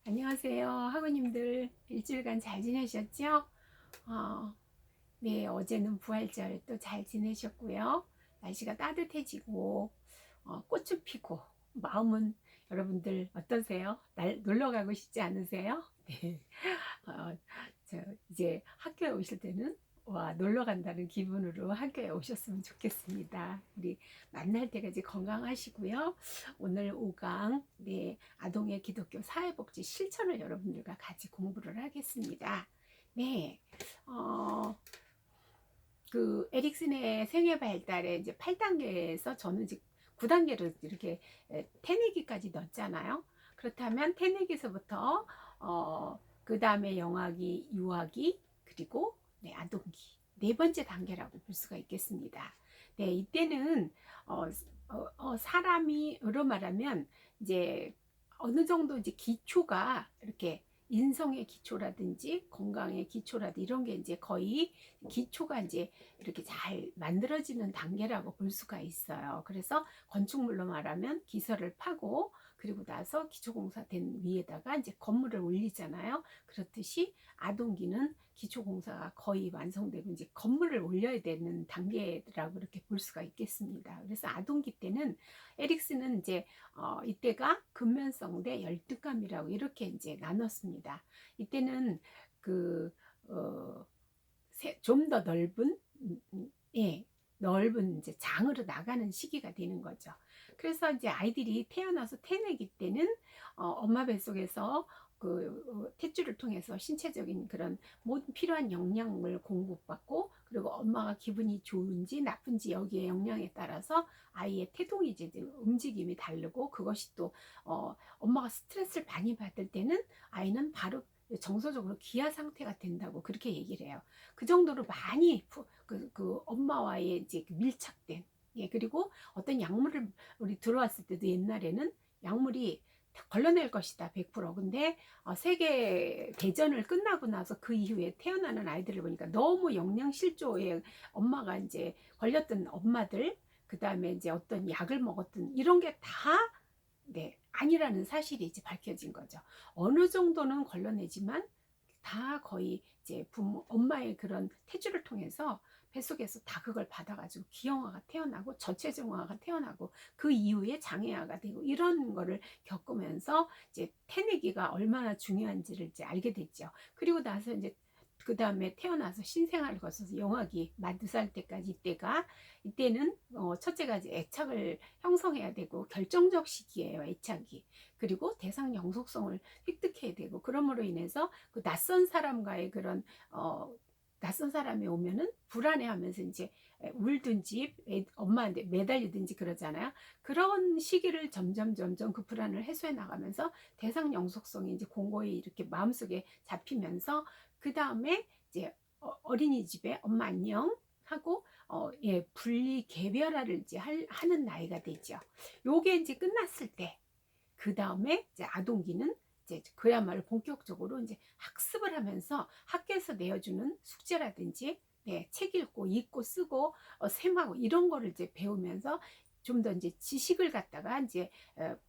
안녕하세요. 학우님들 일주일간 잘 지내셨죠? 네, 어제는 부활절 또 잘 지내셨고요. 날씨가 따뜻해지고 꽃은 피고 마음은 여러분들 어떠세요? 놀러 가고 싶지 않으세요? 네. 어, 이제 학교에 오실 때는 와, 놀러 간다는 기분으로 학교에 오셨으면 좋겠습니다. 우리 만날 때까지 건강하시고요. 오늘 5강 네, 아동의 기독교 사회복지 실천을 여러분들과 같이 공부를 하겠습니다. 네. 어, 그 에릭슨의 생애 발달의 이제 8단계에서 저는 이제 9단계로 이렇게 태내기까지 넣었잖아요. 그렇다면 태내기에서부터 그 다음에 영아기, 유아기, 그리고 네, 아동기 네 번째 단계라고 볼 수가 있겠습니다. 네, 이때는 사람이로 말하면 이제 어느 정도 이제 기초가 이렇게 인성의 기초라든지 건강의 기초라든지 이런 게 이제 거의 기초가 이제 이렇게 잘 만들어지는 단계라고 볼 수가 있어요. 그래서 건축물로 말하면 기설을 파고 그리고 나서 기초공사 된 위에다가 이제 건물을 올리잖아요. 그렇듯이 아동기는 기초공사가 거의 완성되고 이제 건물을 올려야 되는 단계라고 이렇게 볼 수가 있겠습니다. 그래서 아동기 때는 에릭스는 이제 이때가 근면성 대 열등감이라고 이렇게 이제 나눴습니다. 이때는 그 어, 좀 더 넓은 예, 넓은 이제 장으로 나가는 시기가 되는 거죠. 그래서 이제 아이들이 태어나서 태어나기 때는 엄마 뱃속에서 그 탯줄을 통해서 신체적인 그런 모든 필요한 영양을 공급받고 그리고 엄마가 기분이 좋은지 나쁜지 여기에 영향에 따라서 아이의 태동이 이제 움직임이 다르고 그것이 또 엄마가 스트레스를 많이 받을 때는 아이는 바로 정서적으로 기아 상태가 된다고 그렇게 얘기를 해요. 그 정도로 많이 그 엄마와의 이제 밀착된 예 그리고 어떤 약물을 우리 들어왔을 때도 옛날에는 약물이 걸러낼 것이다 100%. 근데 세계 대전을 끝나고 나서 그 이후에 태어나는 아이들을 보니까 너무 영양실조에 엄마가 이제 걸렸던 엄마들 그 다음에 이제 어떤 약을 먹었던 이런 게 다 네, 아니라는 사실이 이제 밝혀진 거죠. 어느 정도는 걸러내지만 다 거의 이제 부모, 엄마의 그런 태주를 통해서 뱃속에서 다 그걸 받아가지고 기형아가 태어나고 저체중아가 태어나고 그 이후에 장애아가 되고 이런 거를 겪으면서 이제 태내기가 얼마나 중요한지를 이제 알게 됐죠. 그리고 나서 이제 그 다음에 태어나서 신생아를 거쳐서 영아기 만 2살 때까지 이때는 첫째가 이제 애착을 형성해야 되고 결정적 시기예요. 애착이. 그리고 대상 영속성을 획득해야 되고 그러므로 인해서 그 낯선 사람과의 그런 낯선 사람이 오면은 불안해하면서 이제 울든지 엄마한테 매달리든지 그러잖아요. 그런 시기를 점점 그 불안을 해소해 나가면서 대상 영속성이 이제 공고히 이렇게 마음속에 잡히면서 그 다음에 이제 어린이집에 엄마 안녕 하고 예, 분리 개별화를 이제 하는 나이가 되죠. 요게 이제 끝났을 때 그 다음에 이제 아동기는 이제 그야말로 본격적으로 이제 학습을 하면서 학교에서 내어주는 숙제라든지 네, 책 읽고 쓰고 셈하고 이런 거를 이제 배우면서 좀 더 이제 지식을 갖다가 이제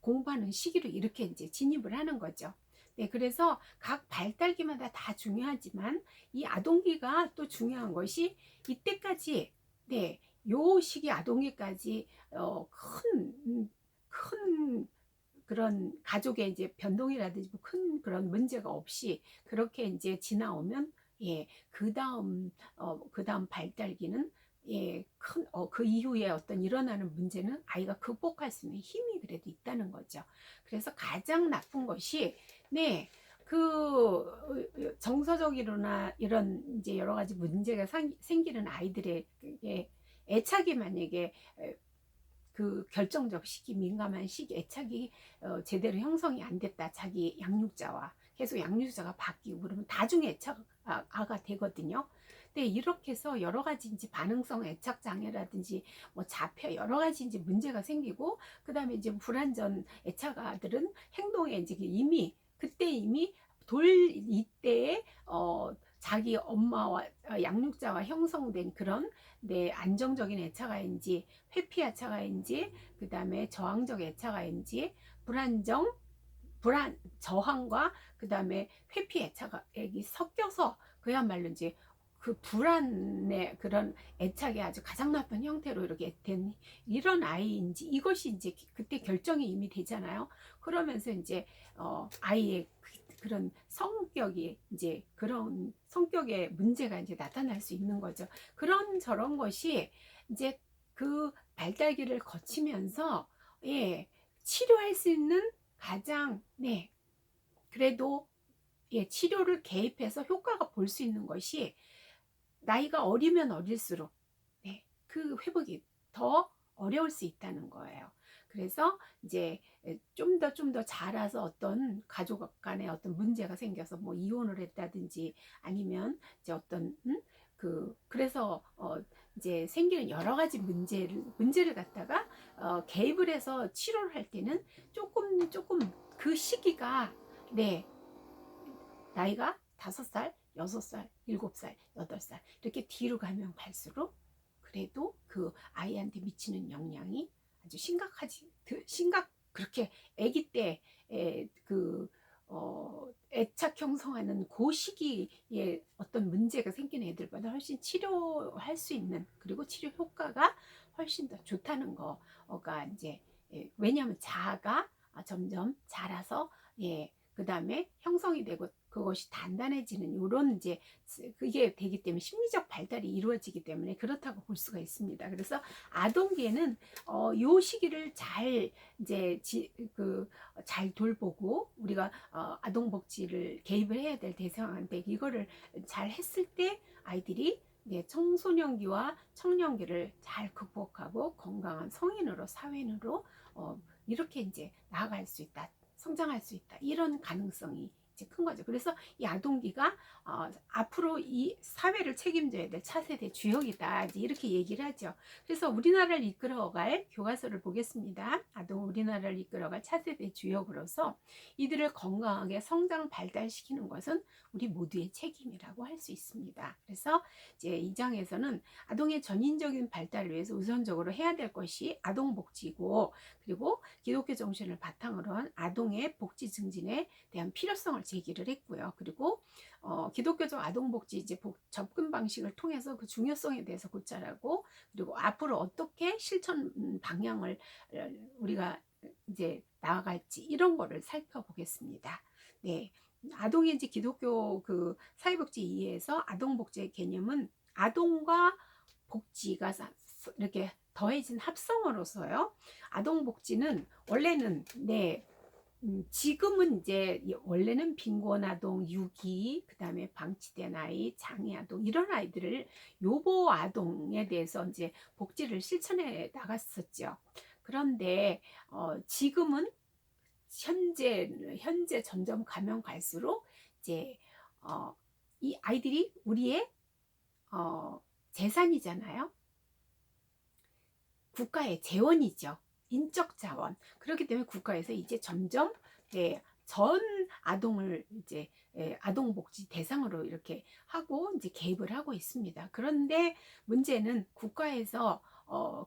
공부하는 시기로 이렇게 이제 진입을 하는 거죠. 네, 그래서 각 발달기마다 다 중요하지만 이 아동기가 또 중요한 것이 이때까지 네, 요 시기 아동기까지 큰 그런 가족의 이제 변동이라든지 큰 그런 문제가 없이 그렇게 이제 지나오면 예, 그 다음 발달기는 예, 그 이후에 어떤 일어나는 문제는 아이가 극복할 수 있는 힘이 그래도 있다는 거죠. 그래서 가장 나쁜 것이 네, 정서적으로나 이런 이제 여러 가지 문제가 생기는 아이들에게 애착이 만약에 그 결정적 시기, 민감한 시기, 애착이 제대로 형성이 안 됐다. 자기 양육자와 계속 양육자가 바뀌고 그러면 나중에 애착아가 되거든요. 근데 이렇게 해서 여러 가지 이제 반응성 애착 장애라든지 뭐 자폐 여러 가지 이제 문제가 생기고 그다음에 이제 불완전 애착아들은 행동에 이제 이미 그때 이미 돌 이때에 자기 엄마와 양육자와 형성된 그런 내 안정적인 애착아인지 회피 애착아인지 그 다음에 저항적 애착아인지 불안정 불안, 저항과 그 다음에 회피 애착이 섞여서 그야말로 이제 그 불안의 그런 애착이 아주 가장 나쁜 형태로 이렇게 된 이런 아이인지, 이것이 이제 그때 결정이 이미 되잖아요. 그러면서 이제 아이의 그런 성격이 이제 그런 성격의 문제가 이제 나타날 수 있는 거죠. 그런 저런 것이 이제 그 발달기를 거치면서, 예, 치료할 수 있는 가장, 네, 그래도, 예, 치료를 개입해서 효과가 볼 수 있는 것이 나이가 어리면 어릴수록, 네, 그 회복이 더 어려울 수 있다는 거예요. 그래서 이제 좀 더 자라서 어떤 가족 간에 어떤 문제가 생겨서 뭐 이혼을 했다든지 아니면 이제 어떤 그래서 이제 생기는 여러 가지 문제를 갖다가 개입을 해서 치료를 할 때는 조금 그 시기가, 네, 나이가 5살, 6살, 7살, 8살 이렇게 뒤로 가면 갈수록 그래도 그 아이한테 미치는 영향이 아주 그렇게 아기 때 그 애착 형성하는 그 시기에 어떤 문제가 생기는 애들보다 훨씬 치료할 수 있는, 그리고 치료 효과가 훨씬 더 좋다는 거가 이제, 왜냐하면 자아가 점점 자라서, 예, 그 다음에 형성이 되고 그것이 단단해지는 이런 이제 그게 되기 때문에 심리적 발달이 이루어지기 때문에 그렇다고 볼 수가 있습니다. 그래서 아동기에는 요 시기를 잘 이제 잘 돌보고 우리가 아동복지를 개입을 해야 될 대상한테 이거를 잘 했을 때 아이들이, 네, 청소년기와 청년기를 잘 극복하고 건강한 성인으로, 사회인으로 이렇게 이제 나아갈 수 있다, 성장할 수 있다, 이런 가능성이 이제 큰 거죠. 그래서 이 아동기가 앞으로 이 사회를 책임져야 될 차세대 주역이다, 이제 이렇게 얘기를 하죠. 그래서 우리나라를 이끌어갈 교과서를 보겠습니다. 우리나라를 이끌어갈 차세대 주역으로서 이들을 건강하게 성장 발달시키는 것은 우리 모두의 책임이라고 할 수 있습니다. 그래서 이제 이 장에서는 아동의 전인적인 발달을 위해서 우선적으로 해야 될 것이 아동복지고, 그리고 기독교 정신을 바탕으로 한 아동의 복지 증진에 대한 필요성을 제기를 했고요. 그리고 기독교적 아동복지 이제 접근 방식을 통해서 그 중요성에 대해서 고찰하고, 그리고 앞으로 어떻게 실천 방향을 우리가 이제 나아갈지 이런 거를 살펴보겠습니다. 네. 아동의 이제 기독교 그 사회복지 이해에서 아동복지의 개념은 아동과 복지가 이렇게 더해진 합성어로서요. 아동복지는 원래는, 네, 지금은 이제 원래는 빈곤아동, 유기, 그 다음에 방치된 아이, 장애아동 이런 아이들을 요보아동에 대해서 이제 복지를 실천해 나갔었죠. 그런데 지금은 현재 점점 가면 갈수록 이제 이 아이들이 우리의 재산이잖아요. 국가의 재원이죠. 인적 자원. 그렇기 때문에 국가에서 이제 점점, 예, 전 아동을 이제 아동 복지 대상으로 이렇게 하고 이제 개입을 하고 있습니다. 그런데 문제는 국가에서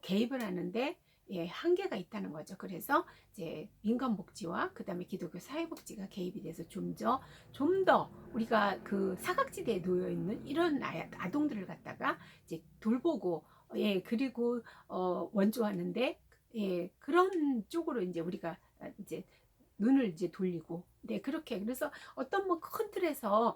개입을 하는데, 예, 한계가 있다는 거죠. 그래서 이제 민간복지와 그다음에 기독교 사회복지가 개입이 돼서 좀 더 우리가 그 사각지대에 놓여 있는 이런 아동들을 갖다가 이제 돌보고, 예, 그리고 원조하는데, 예, 그런 쪽으로 이제 우리가 이제 눈을 이제 돌리고, 네, 그렇게. 그래서 어떤 뭐 큰 틀에서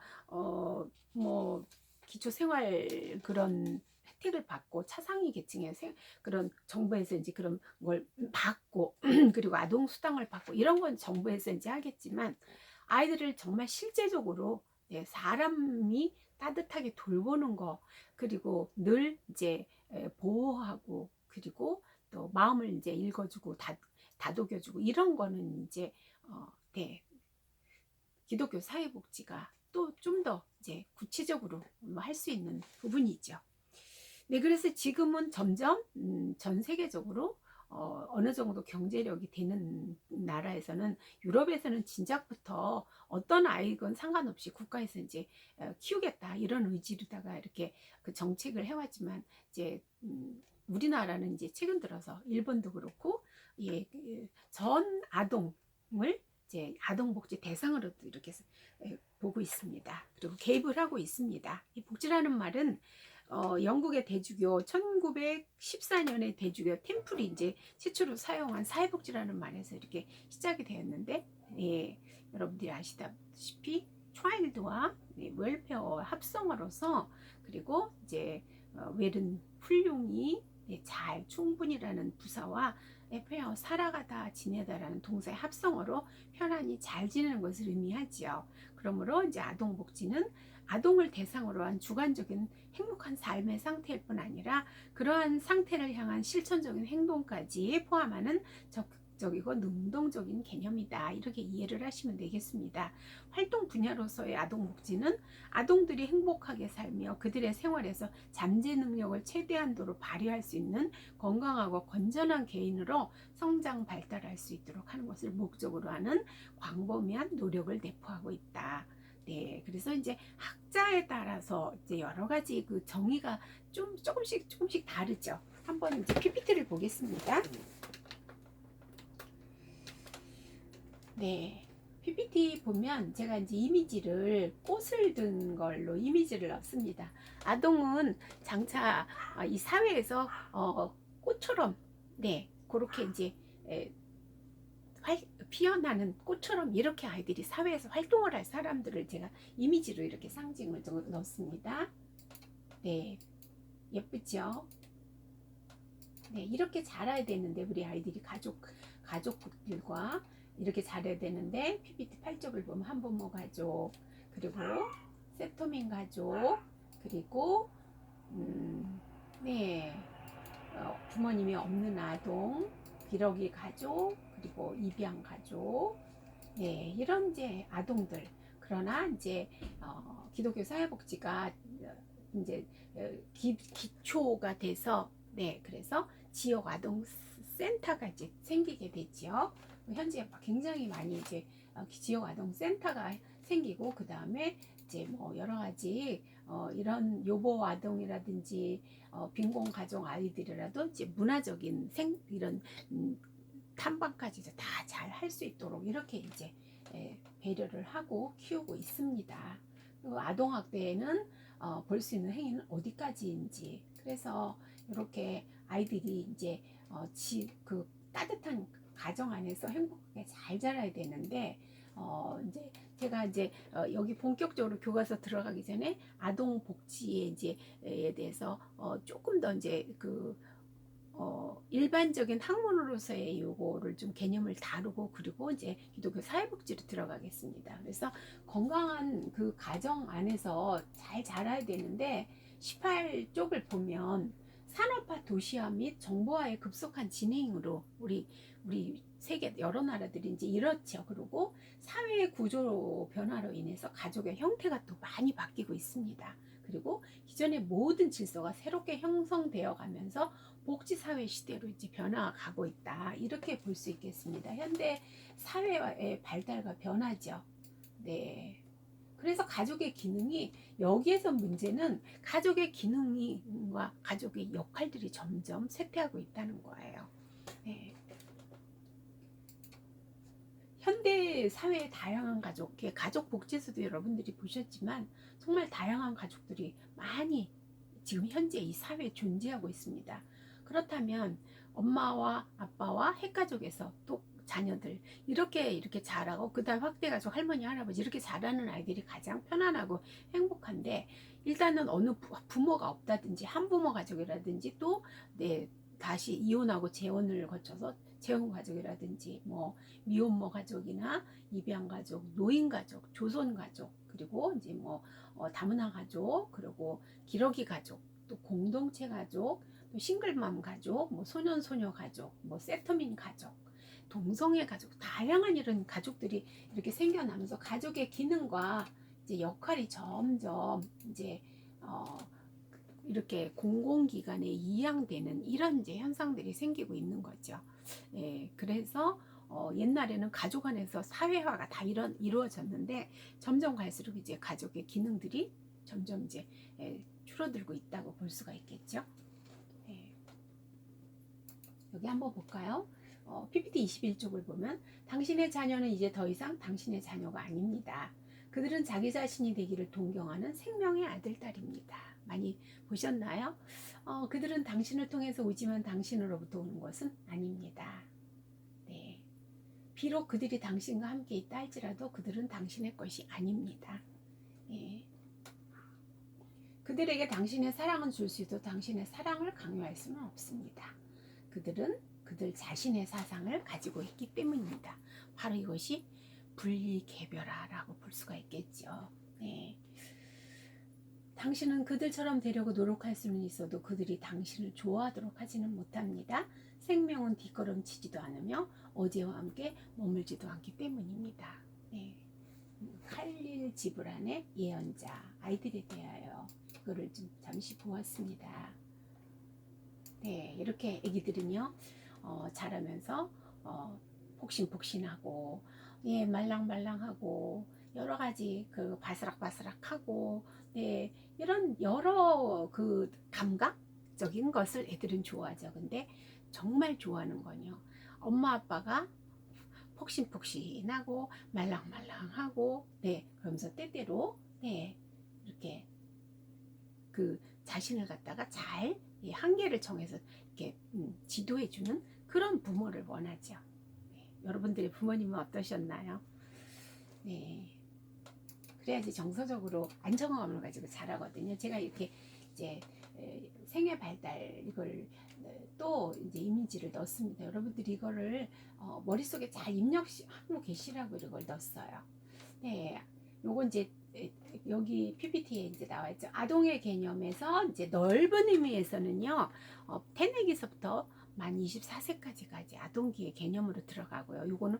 뭐 기초생활 그런 혜택을 받고 차상위 계층의 그런 정부에서 이제 그런 걸 받고 그리고 아동 수당을 받고 이런 건 정부에서 이제 하겠지만, 아이들을 정말 실제적으로, 네, 사람이 따뜻하게 돌보는 거, 그리고 늘 이제 보호하고, 그리고 또 마음을 이제 읽어주고 다독여주고 이런 거는 이제 네, 기독교 사회복지가 또 좀 더 이제 구체적으로 할 수 있는 부분이죠. 네, 그래서 지금은 점점 전 세계적으로 어느 정도 경제력이 되는 나라에서는, 유럽에서는 진작부터 어떤 아이건 상관없이 국가에서 이제 키우겠다 이런 의지로다가 이렇게 그 정책을 해왔지만, 이제 우리나라는 이제 최근 들어서 일본도 그렇고, 예, 전 아동을 이제 아동복지 대상으로도 이렇게 보고 있습니다. 그리고 개입을 하고 있습니다. 이 복지라는 말은 영국의 대주교 1914년에 대주교 템플이 이제 최초로 사용한 사회복지라는 말에서 이렇게 시작이 되었는데, 예, 여러분들이 아시다시피 차일드와 웰페어 합성어로서, 그리고 이제 웰은 훌륭히, 잘, 충분이라는 부사와 페어 살아가다 지내다라는 동사의 합성어로 편안히 잘 지내는 것을 의미하지요. 그러므로 이제 아동복지는 아동을 대상으로 한 주관적인 행복한 삶의 상태일 뿐 아니라 그러한 상태를 향한 실천적인 행동까지 포함하는 적극적이고 능동적인 개념이다. 이렇게 이해를 하시면 되겠습니다. 활동 분야로서의 아동복지는 아동들이 행복하게 살며 그들의 생활에서 잠재 능력을 최대한도로 발휘할 수 있는 건강하고 건전한 개인으로 성장 발달할 수 있도록 하는 것을 목적으로 하는 광범위한 노력을 내포하고 있다. 네, 그래서 이제 학자에 따라서 이제 여러 가지 그 정의가 좀 조금씩 다르죠. 한번 이제 PPT를 보겠습니다. 네, PPT 보면 제가 이제 이미지를 꽃을 든 걸로 이미지를 넣습니다. 아동은 장차 이 사회에서 꽃처럼, 네, 그렇게 이제 피어나는 꽃처럼 이렇게 아이들이 사회에서 활동을 할 사람들을 제가 이미지로 이렇게 상징을 넣습니다. 네, 예쁘죠? 네, 이렇게 자라야 되는데 우리 아이들이 가족들과 이렇게 자라야 되는데, PPT 8쪽을 보면 한부모 가족, 그리고 세토민 가족, 그리고 네, 부모님이 없는 아동, 기러기 가족, 그리고 입양 가족, 네, 이런 이제 아동들. 그러나 이제 기독교 사회복지가 이제 기초가 돼서, 네, 그래서 지역 아동 센터가 이제 생기게 됐죠. 현재 굉장히 많이 이제 지역 아동 센터가 생기고, 그 다음에 이제 뭐 여러 가지 이런 요보 아동이라든지 빈곤 가정 아이들이라도 이제 문화적인 이런 탐방까지 다 잘 할 수 있도록 이렇게 이제 배려를 하고 키우고 있습니다. 그리고 아동학대에는 볼 수 있는 행위는 어디까지인지, 그래서 이렇게 아이들이 이제 그 따뜻한 가정 안에서 행복하게 잘 자라야 되는데, 이제 제가 이제 여기 본격적으로 교과서 들어가기 전에 아동 복지에 이제 에 대해서 조금 더 이제 그 일반적인 학문으로서의 요거를 좀 개념을 다루고, 그리고 이제 기독교 사회복지로 들어가겠습니다. 그래서 건강한 그 가정 안에서 잘 자라야 되는데, 18쪽을 보면 산업화 도시화 및 정보화의 급속한 진행으로 우리 세계 여러 나라들이 이제 이렇죠. 그리고 사회 구조 변화로 인해서 가족의 형태가 또 많이 바뀌고 있습니다. 그리고 기존의 모든 질서가 새롭게 형성되어 가면서 복지사회 시대로 이제 변화가고 있다. 이렇게 볼 수 있겠습니다. 현대 사회의 발달과 변화죠. 네. 그래서 가족의 기능이, 여기에서 문제는 가족의 기능과 가족의 역할들이 점점 쇠퇴하고 있다는 거예요. 네. 현대 사회의 다양한 가족 복지에서도 여러분들이 보셨지만 정말 다양한 가족들이 많이 지금 현재 이 사회에 존재하고 있습니다. 그렇다면 엄마와 아빠와 핵가족에서 또 자녀들 이렇게 자라고, 그다음 확대가족 할머니 할아버지 이렇게 자라는 아이들이 가장 편안하고 행복한데, 일단은 어느 부모가 없다든지 한부모 가족이라든지 또 네, 다시 이혼하고 재혼을 거쳐서 재혼 가족이라든지 뭐 미혼모 가족이나 입양 가족, 노인 가족, 조선 가족, 그리고 이제 뭐 다문화 가족, 그리고 기러기 가족, 또 공동체 가족, 또 싱글맘 가족, 뭐 소년 소녀 가족, 뭐 세터민 가족, 동성애 가족, 다양한 이런 가족들이 이렇게 생겨나면서 가족의 기능과 이제 역할이 점점 이제 이렇게 공공기관에 이양되는 이런 이제 현상들이 생기고 있는 거죠. 예, 그래서 옛날에는 가족 안에서 사회화가 다 이루어졌는데, 점점 갈수록 이제 가족의 기능들이 점점 이제 줄어들고 있다고 볼 수가 있겠죠. 예. 여기 한번 볼까요? PPT 21쪽을 보면 당신의 자녀는 이제 더 이상 당신의 자녀가 아닙니다. 그들은 자기 자신이 되기를 동경하는 생명의 아들, 딸입니다. 많이 보셨나요? 그들은 당신을 통해서 오지만 당신으로부터 오는 것은 아닙니다. 네. 비록 그들이 당신과 함께 있다 할지라도 그들은 당신의 것이 아닙니다. 네. 그들에게 당신의 사랑은 줄 수 있어도 당신의 사랑을 강요할 수는 없습니다. 그들은 그들 자신의 사상을 가지고 있기 때문입니다. 바로 이것이 분리개별화라고 볼 수가 있겠죠. 네. 당신은 그들처럼 되려고 노력할 수는 있어도 그들이 당신을 좋아하도록 하지는 못합니다. 생명은 뒷걸음치지도 않으며 어제와 함께 머물지도 않기 때문입니다. 네. 칼릴 지브란의 예언자, 아이들에 대하여 이거를 좀 잠시 보았습니다. 네, 이렇게 애기들은요, 자라면서 폭신폭신하고, 예, 말랑말랑하고, 여러 가지 그 바스락바스락하고, 네, 이런 여러 그 감각적인 것을 애들은 좋아하죠. 근데 정말 좋아하는 건요, 엄마 아빠가 폭신폭신하고 말랑말랑하고, 네, 그러면서 때때로, 네, 이렇게 그 자신을 갖다가 잘 한계를 정해서 이렇게 지도해주는 그런 부모를 원하죠. 네, 여러분들의 부모님은 어떠셨나요? 네, 그래야지 정서적으로 안정감을 가지고 자라거든요. 제가 이렇게 이제 생애 발달 이걸 또 이제 이미지를 넣었습니다. 여러분들이 이거를 머릿속에 잘 입력하고 계시라고 이걸 넣었어요. 네, 요건 이제 여기 PPT에 이제 나와 있죠. 아동의 개념에서 이제 넓은 의미에서는요, 태내기서부터 만 24세까지가 아동기의 개념으로 들어가고요. 요거는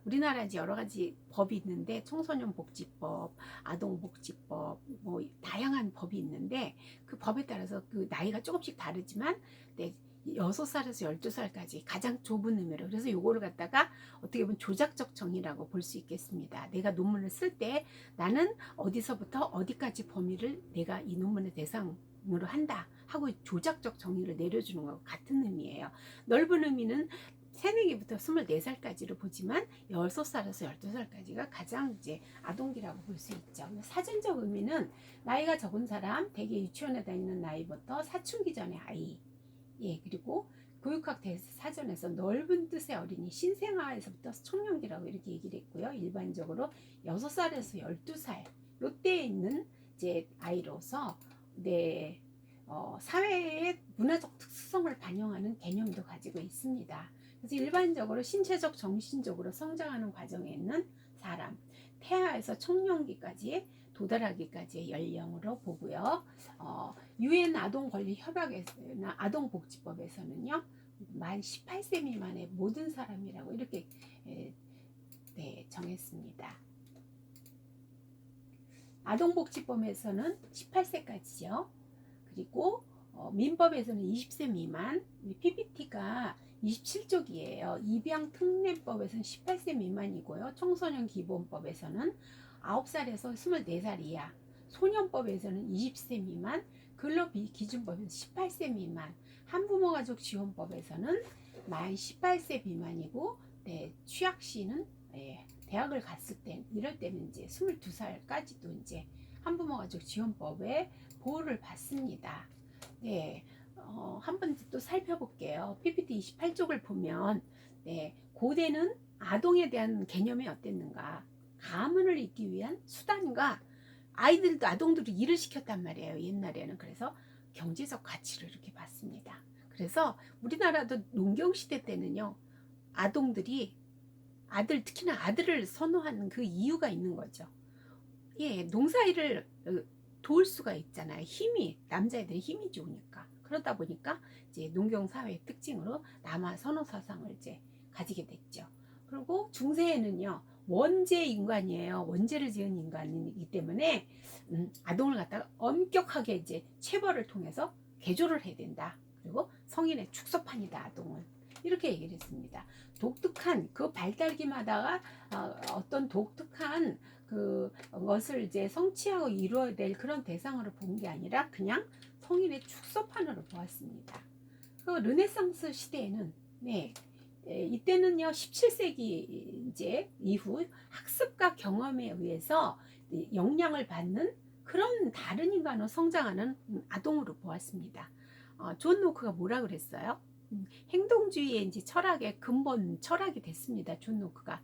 우리나라 이제 여러 가지 법이 있는데 청소년복지법, 아동복지법, 뭐 다양한 법이 있는데 그 법에 따라서 그 나이가 조금씩 다르지만 네, 6살에서 12살까지 가장 좁은 의미로, 그래서 요거를 갖다가 어떻게 보면 조작적 정의라고 볼 수 있겠습니다. 내가 논문을 쓸 때 나는 어디서부터 어디까지 범위를 내가 이 논문의 대상으로 한다 하고 조작적 정의를 내려주는 것과 같은 의미예요. 넓은 의미는 새내기부터 24살까지를 보지만 6살에서 12살까지가 가장 이제 아동기라고 볼 수 있죠. 사전적 의미는 나이가 적은 사람, 대개 유치원에 다니는 나이부터 사춘기 전의 아이, 예, 그리고 교육학 사전에서 넓은 뜻의 어린이, 신생아에서부터 청년기라고 이렇게 얘기를 했고요. 일반적으로 6살에서 12살 요때에 있는 이제 아이로서 네, 사회의 문화적 특성을 반영하는 개념도 가지고 있습니다. 그래서 일반적으로 신체적, 정신적으로 성장하는 과정에 있는 사람, 태아에서 청년기까지 도달하기까지의 연령으로 보고요. 유엔 아동권리협약이나 아동복지법에서는요, 만 18세 미만의 모든 사람이라고 이렇게 네, 정했습니다. 아동복지법에서는 18세까지죠. 그리고 민법에서는 20세 미만, PPT가 27쪽이에요. 입양특례법에서는 18세 미만이고요. 청소년 기본법에서는 9살에서 24살 이하, 소년법에서는 20세 미만, 근로기준법에서는 18세 미만, 한부모가족 지원법에서는 만 18세 미만이고, 네, 취학시는 대학을 갔을 때, 이럴 때는 이제 22살까지도 이제 한부모가족 지원법에 보호를 받습니다. 네, 한번 또 살펴볼게요. PPT 28쪽을 보면, 네, 고대는 아동에 대한 개념이 어땠는가? 가문을 잇기 위한 수단과 아이들도 아동들도 일을 시켰단 말이에요. 옛날에는. 그래서 경제적 가치를 이렇게 봤습니다. 그래서 우리나라도 농경시대 때는요, 아동들이 특히나 아들을 선호하는 그 이유가 있는 거죠. 예, 농사일을 도울 수가 있잖아요. 남자애들이 힘이 좋으니까. 그러다 보니까 이제 농경 사회의 특징으로 남아 선호 사상을 이제 가지게 됐죠. 그리고 중세에는요, 원제 인간이에요. 원제를 지은 인간이기 때문에 아동을 갖다가 엄격하게 이제 체벌을 통해서 개조를 해야 된다. 그리고 성인의 축소판이다, 아동은. 이렇게 얘기를 했습니다. 독특한 그 발달기마다가 어떤 독특한 그것을 이제 성취하고 이루어야 될 그런 대상으로 본 게 아니라 그냥 성인의 축소판으로 보았습니다. 그 르네상스 시대에는 네, 이때는요 17세기 이제 이후 학습과 경험에 의해서 영향을 받는 그런 다른 인간으로 성장하는 아동으로 보았습니다. 존 노크가 뭐라 그랬어요? 행동주의의 이제 철학의 근본 철학이 됐습니다. 존 노크가.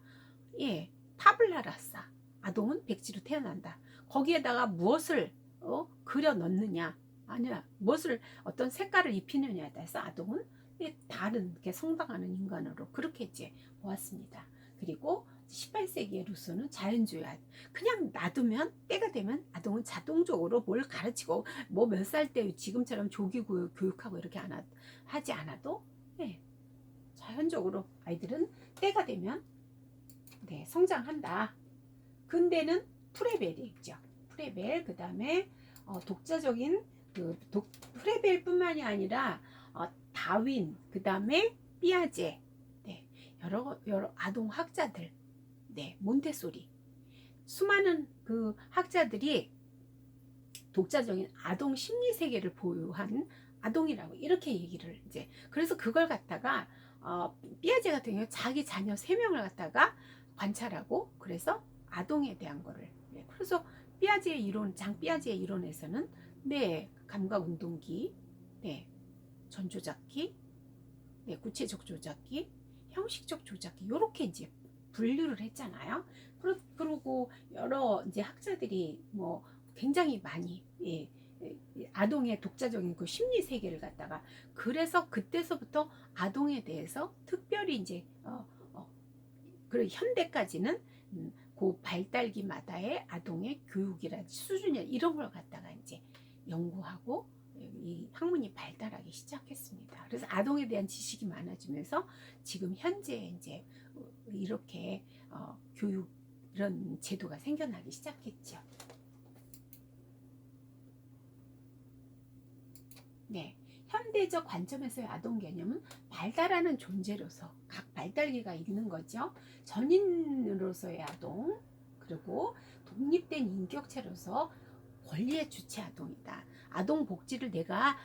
예, 타블라 라사. 아동은 백지로 태어난다. 거기에다가 무엇을 그려 넣느냐, 아니야 무엇을 어떤 색깔을 입히느냐에 따라서 아동은 다른 게 성장하는 인간으로 그렇게 이제 보았습니다. 그리고 18세기의 루소는 자연주의, 그냥 놔두면 때가 되면 아동은 자동적으로 뭘 가르치고 뭐 몇 살 때 지금처럼 조기 교육하고 이렇게 하지 않아도 네, 자연적으로 아이들은 때가 되면 네, 성장한다. 근대는 프레벨이 있죠. 프레벨, 그 다음에 독자적인 프레벨뿐만이 아니라 다윈, 그 다음에 삐아제, 네, 여러 아동 학자들, 네, 몬테소리, 수많은 그 학자들이 독자적인 아동 심리 세계를 보유한 아동이라고 이렇게 얘기를 이제, 그래서 그걸 갖다가 삐아제 같은 경우 자기 자녀 3명을 갖다가 관찰하고 그래서 아동에 대한 거를, 네, 그래서 삐아제의 이론, 장 삐아제의 이론에서는 네, 감각 운동기, 네, 전조작기, 네, 구체적 조작기, 형식적 조작기, 요렇게 이제 분류를 했잖아요. 그리고 여러 이제 학자들이 뭐 굉장히 많이 아동의 독자적인 그 심리 세계를 갖다가, 그래서 그때서부터 아동에 대해서 특별히 이제 그리고 현대까지는 그 발달기마다의 아동의 교육이라든지 수준이 이런 걸 갖다가 이제 연구하고 이 학문이 발달하기 시작했습니다. 그래서 아동에 대한 지식이 많아지면서 지금 현재 이제 이렇게 교육 이런 제도가 생겨나기 시작했죠. 네, 현대적 관점에서의 아동 개념은 발달하는 존재로서 각 발달기가 있는 거죠. 전인으로서의 아동, 그리고 독립된 인격체로서 권리의 주체 아동이다. 아동 복지를 내가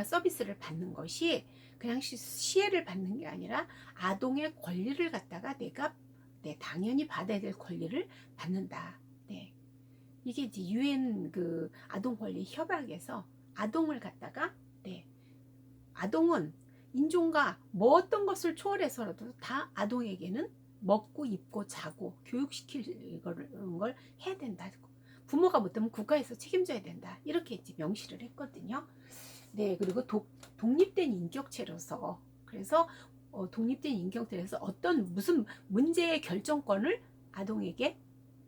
서비스를 받는 것이 그냥 시혜를 받는 게 아니라 아동의 권리를 갖다가 내가 당연히 받아야 될 권리를 받는다. 네. 이게 이제 유엔 그 아동 권리 협약에서 아동을 갖다가 네, 아동은 인종과 뭐 어떤 것을 초월해서라도 다 아동에게는 먹고 입고 자고 교육시킬 걸 해야 된다. 부모가 못하면 국가에서 책임져야 된다. 이렇게 이제 명시를 했거든요. 네, 그리고 독립된 인격체로서, 그래서 독립된 인격체로서 어떤 무슨 문제의 결정권을 아동에게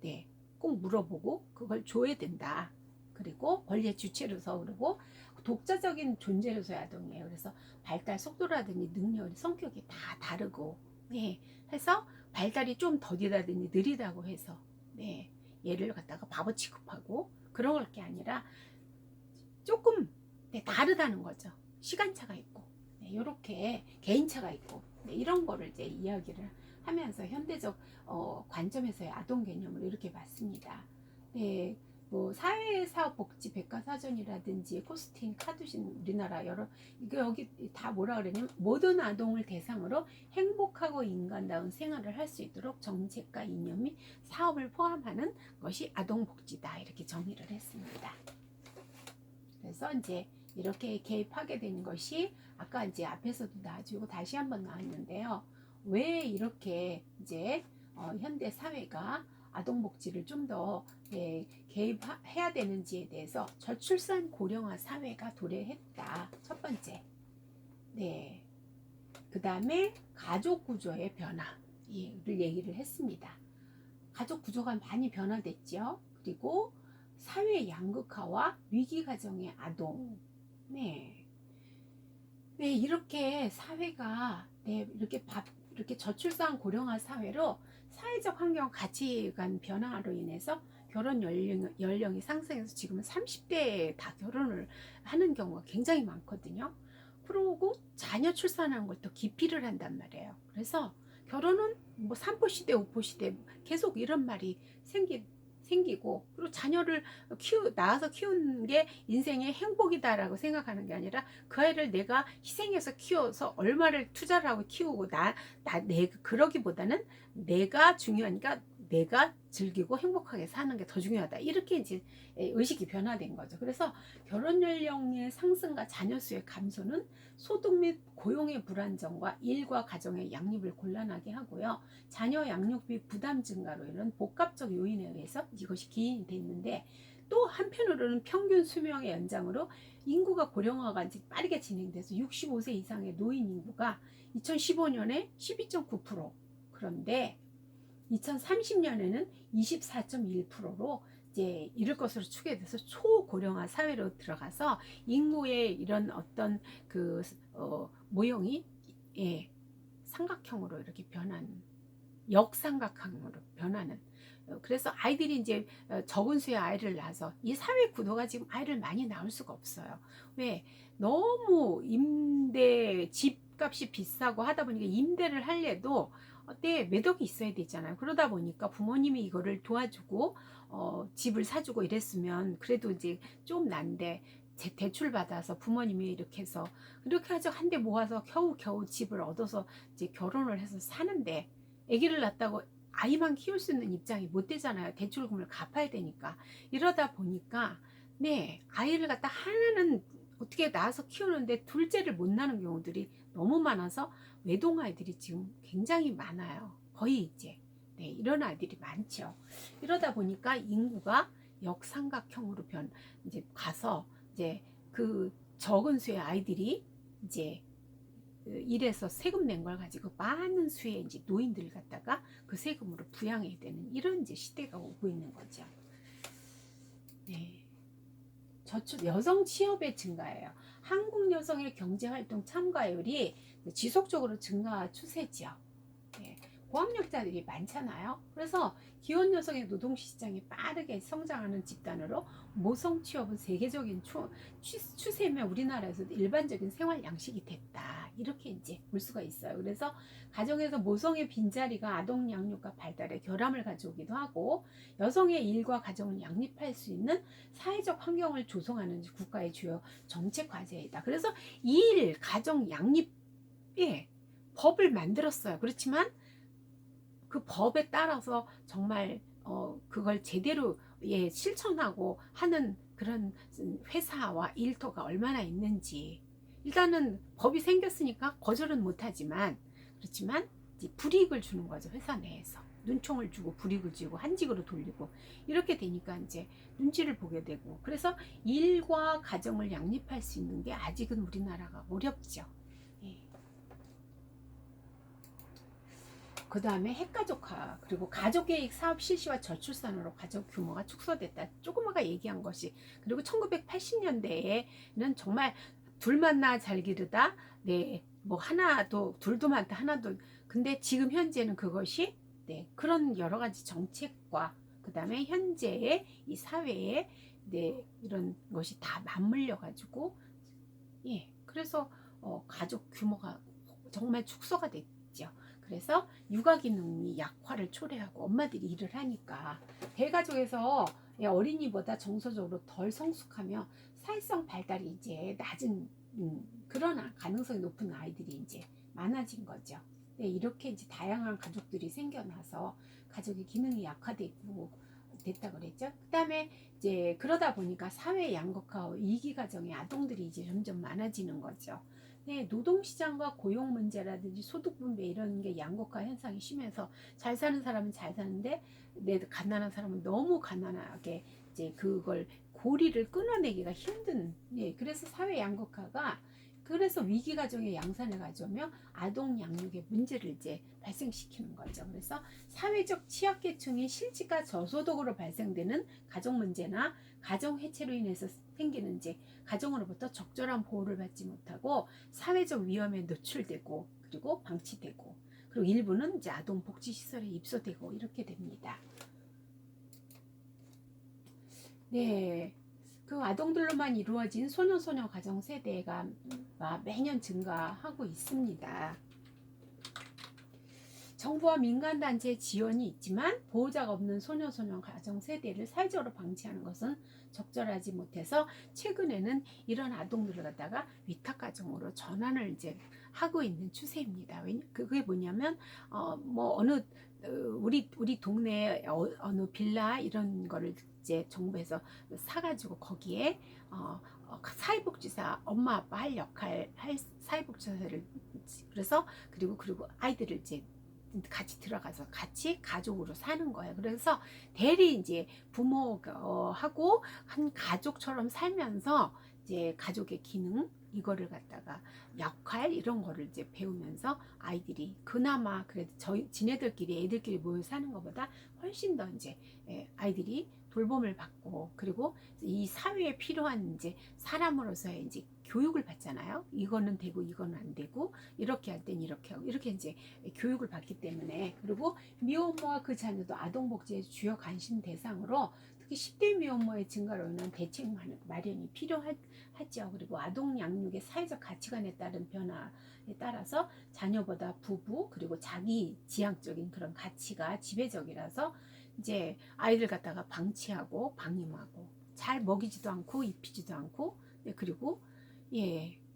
네, 꼭 물어보고 그걸 줘야 된다. 그리고 권리의 주체로서, 그리고 독자적인 존재로서의 아동이에요. 그래서 발달 속도라든지 능력, 성격이 다 다르고, 네, 해서 발달이 좀 더디다든지 느리다고 해서 네, 얘를 갖다가 바보 취급하고 그런 게 아니라 조금 네, 다르다는 거죠. 시간차가 있고, 네, 이렇게 개인차가 있고, 네, 이런 거를 이제 이야기를 하면서 현대적 관점에서의 아동 개념을 이렇게 봤습니다. 네, 뭐 사회사업복지 백과사전이라든지 코스틴, 카두신, 우리나라 여러 이게 여기 다 뭐라 그러냐면 모든 아동을 대상으로 행복하고 인간다운 생활을 할 수 있도록 정책과 이념이 사업을 포함하는 것이 아동복지다, 이렇게 정의를 했습니다. 그래서 이제 이렇게 개입하게 된 것이 아까 이제 앞에서도 나와주고 다시 한번 나왔는데요. 왜 이렇게 이제 현대 사회가 아동복지를 좀 더 개입해야 되는지에 대해서 저출산 고령화 사회가 도래했다. 첫 번째. 네. 그 다음에 가족 구조의 변화를 얘기를 했습니다. 가족 구조가 많이 변화됐죠. 그리고 사회 양극화와 위기 가정의 아동. 네. 네, 이렇게 사회가 이렇게 저출산 고령화 사회로 사회적 환경 가치관 변화로 인해서 결혼 연령이 상승해서 지금은 30대에 다 결혼을 하는 경우가 굉장히 많거든요. 그러고 자녀 출산하는 걸 또 기피를 한단 말이에요. 그래서 결혼은 뭐 3포 시대, 5포 시대 계속 이런 말이 생기고, 그리고 자녀를 낳아서 키우는 게 인생의 행복이다라고 생각하는 게 아니라 그 아이를 내가 희생해서 키워서 얼마를 투자를 하고 키우고 그러기보다는 내가 중요하니까 내가 즐기고 행복하게 사는 게 더 중요하다. 이렇게 이제 의식이 변화된 거죠. 그래서 결혼 연령의 상승과 자녀 수의 감소는 소득 및 고용의 불안정과 일과 가정의 양립을 곤란하게 하고요. 자녀 양육비 부담 증가로 이런 복합적 요인에 의해서 이것이 기인이 됐는데, 또 한편으로는 평균 수명의 연장으로 인구가 고령화가 이제 빠르게 진행돼서 65세 이상의 노인 인구가 2015년에 12.9%, 그런데 2030년에는 24.1%로 이제 이를 것으로 추계돼서 초고령화 사회로 들어가서 인구의 이런 어떤 그 모형이 삼각형으로 이렇게 변하는, 역삼각형으로 변하는. 그래서 아이들이 이제 적은 수의 아이를 낳아서 이 사회 구도가 지금 아이를 많이 낳을 수가 없어요. 왜? 너무 집값이 비싸고 하다 보니까 임대를 할래도 때 매덕이 있어야 되잖아요. 그러다 보니까 부모님이 이거를 도와주고 집을 사주고 이랬으면 그래도 이제 좀 난데, 대출 받아서 부모님이 이렇게 해서 이렇게 해서 한 대 모아서 겨우 집을 얻어서 이제 결혼을 해서 사는데, 아기를 낳았다고 아이만 키울 수 있는 입장이 못 되잖아요. 대출금을 갚아야 되니까. 이러다 보니까 아이를 갖다 하나는 어떻게 낳아서 키우는데 둘째를 못 낳는 경우들이 너무 많아서 외동 아이들이 지금 굉장히 많아요. 거의 이제 이런 아이들이 많죠. 이러다 보니까 인구가 역삼각형으로 이제 가서 이제 그 적은 수의 아이들이 이제 일해서 세금 낸 걸 가지고 많은 수의 이제 노인들을 갖다가 그 세금으로 부양해야 되는 이런 이제 시대가 오고 있는 거죠. 저축 여성 취업의 증가예요. 한국 여성의 경제활동 참가율이 지속적으로 증가 추세죠. 고학력자들이 많잖아요. 그래서 기혼 여성의 노동시장이 빠르게 성장하는 집단으로 모성 취업은 세계적인 추세며 우리나라에서도 일반적인 생활 양식이 됐다. 이렇게 이제 볼 수가 있어요. 그래서 가정에서 모성의 빈자리가 아동 양육과 발달에 결함을 가져오기도 하고, 여성의 일과 가정을 양립할 수 있는 사회적 환경을 조성하는 국가의 주요 정책 과제이다. 그래서 일, 가정 양립에 법을 만들었어요. 그렇지만 그 법에 따라서 정말 그걸 제대로 실천하고 하는 그런 회사와 일터가 얼마나 있는지. 일단은 법이 생겼으니까 거절은 못하지만, 그렇지만 이제 불이익을 주는 거죠. 회사 내에서 눈총을 주고 불이익을 주고 한직으로 돌리고 이렇게 되니까 이제 눈치를 보게 되고, 그래서 일과 가정을 양립할 수 있는 게 아직은 우리나라가 어렵죠. 그 다음에 핵가족화, 그리고 가족계획 사업 실시와 저출산으로 가족 규모가 축소됐다. 조금 아까 얘기한 것이. 그리고 1980년대에는 정말 둘 만나 잘 기르다, 뭐 하나도, 둘도 많다, 하나도. 근데 지금 현재는 그것이 그런 여러 가지 정책과 그 다음에 현재의 이 사회에 이런 것이 다 맞물려 가지고 그래서 가족 규모가 정말 축소가 됐죠. 그래서 육아 기능이 약화를 초래하고 엄마들이 일을 하니까 대가족에서 어린이보다 정서적으로 덜 성숙하며 사회성 발달이 이제 낮은 그런 가능성이 높은 아이들이 이제 많아진 거죠. 이렇게 이제 다양한 가족들이 생겨나서 가족의 기능이 약화되고 됐다 그랬죠. 그다음에 이제 그러다 보니까 사회 양극화와 이기 가정의 아동들이 이제 점점 많아지는 거죠. 노동시장과 고용 문제라든지 소득 분배 이런 게 양극화 현상이 심해서 잘 사는 사람은 잘 사는데 가난한 사람은 너무 가난하게 이제 그걸 고리를 끊어내기가 힘든. 그래서 사회 양극화가, 그래서 위기 가정의 양산을 가져오며 아동 양육의 문제를 이제 발생시키는 거죠. 그래서 사회적 취약계층이 실직과 저소득으로 발생되는 가정 문제나 가정 해체로 인해서 생기는 이제 가정으로부터 적절한 보호를 받지 못하고 사회적 위험에 노출되고, 그리고 방치되고, 그리고 일부는 이제 아동 복지 시설에 입소되고 이렇게 됩니다. 그 아동들로만 이루어진 소년소녀 가정 세대가 매년 증가하고 있습니다. 정부와 민간단체의 지원이 있지만 보호자가 없는 소녀소년 가정 세대를 사회적으로 방치하는 것은 적절하지 못해서 최근에는 이런 아동들을 갖다가 위탁가정으로 전환을 이제 하고 있는 추세입니다. 그게 뭐냐면 뭐 우리 동네 어느 빌라 이런 거를 이제 정부에서 사가지고 거기에 사회복지사 엄마 아빠 할 역할 할 사회복지사를 그래서 그리고 아이들을 이제 같이 들어가서 같이 가족으로 사는 거예요. 그래서 대리 이제 부모하고 한 가족처럼 살면서 이제 가족의 기능 이거를 갖다가 역할 이런 거를 이제 배우면서 아이들이 그나마 그래도 지네들끼리 애들끼리 모여 사는 것보다 훨씬 더 이제 아이들이 돌봄을 받고 그리고 이 사회에 필요한 이제 사람으로서의 이제 교육을 받잖아요. 이거는 되고 이거는 안 되고 이렇게 할 땐 이렇게 하고 이렇게 이제 교육을 받기 때문에 그리고 미혼모와 그 자녀도 아동복지의 주요 관심 대상으로 특히 10대 미혼모의 증가로 인한 대책 마련이 필요하죠. 그리고 아동 양육의 사회적 가치관에 따른 변화에 따라서 자녀보다 부부 그리고 자기 지향적인 그런 가치가 지배적이라서 이제 아이들 갖다가 방치하고 방임하고 잘 먹이지도 않고 입히지도 않고 그리고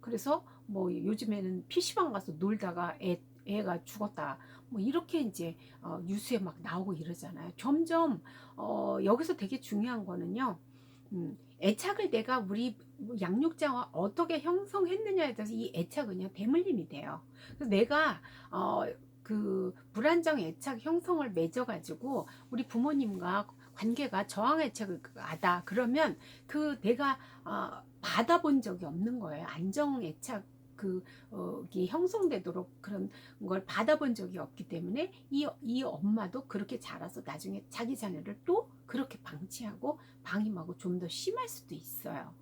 그래서 뭐 요즘에는 PC방 가서 놀다가 애가 죽었다 뭐 이렇게 이제 뉴스에 막 나오고 이러잖아요. 점점 여기서 되게 중요한 거는요. 애착을 내가 우리 양육자와 어떻게 형성했느냐에 따라서 이 애착은요 대물림이 돼요. 그래서 내가 그 불안정 애착 형성을 맺어가지고 우리 부모님과 관계가 저항 애착을 하다 그러면 그 내가 받아본 적이 없는 거예요. 안정 애착 이게 형성되도록 그런 걸 받아본 적이 없기 때문에 이 엄마도 그렇게 자라서 나중에 자기 자녀를 또 그렇게 방치하고 방임하고 좀 더 심할 수도 있어요.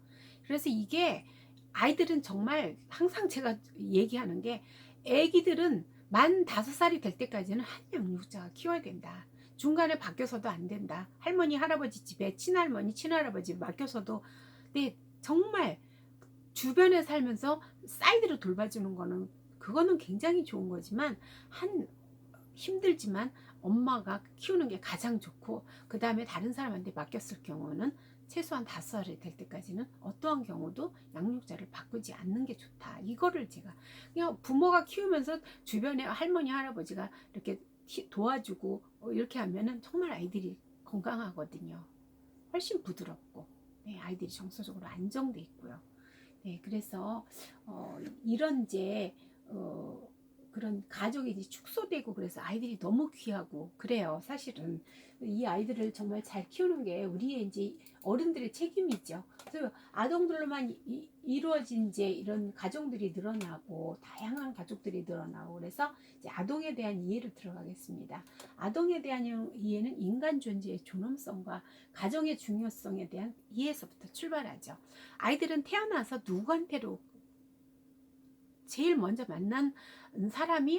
그래서 이게 아이들은 정말 항상 제가 얘기하는 게 애기들은 만 5살이 될 때까지는 한 양육자가 키워야 된다. 중간에 바뀌어서도 안 된다. 할머니 할아버지 집에 친할머니 친할아버지 맡겨서도 근데 정말 주변에 살면서 사이드로 돌봐주는 거는 그거는 굉장히 좋은 거지만 힘들지만 엄마가 키우는 게 가장 좋고 그 다음에 다른 사람한테 맡겼을 경우는 최소한 5살이 될 때까지는 어떠한 경우도 양육자를 바꾸지 않는 게 좋다. 이거를 제가 그냥 부모가 키우면서 주변에 할머니 할아버지가 이렇게 도와주고 이렇게 하면은 정말 아이들이 건강하거든요. 훨씬 부드럽고 아이들이 정서적으로 안정돼 있고요. 그래서 이런 이제 그런 가족이 이제 축소되고 그래서 아이들이 너무 귀하고 그래요. 사실은 이 아이들을 정말 잘 키우는 게 우리의 이제 어른들의 책임이죠. 그래서 아동들로만 이루어진 이제 이런 가정들이 늘어나고 다양한 가족들이 늘어나고 그래서 이제 아동에 대한 이해를 들어가겠습니다. 아동에 대한 이해는 인간 존재의 존엄성과 가정의 중요성에 대한 이해에서부터 출발하죠. 아이들은 태어나서 누구한테로 제일 먼저 만난 사람이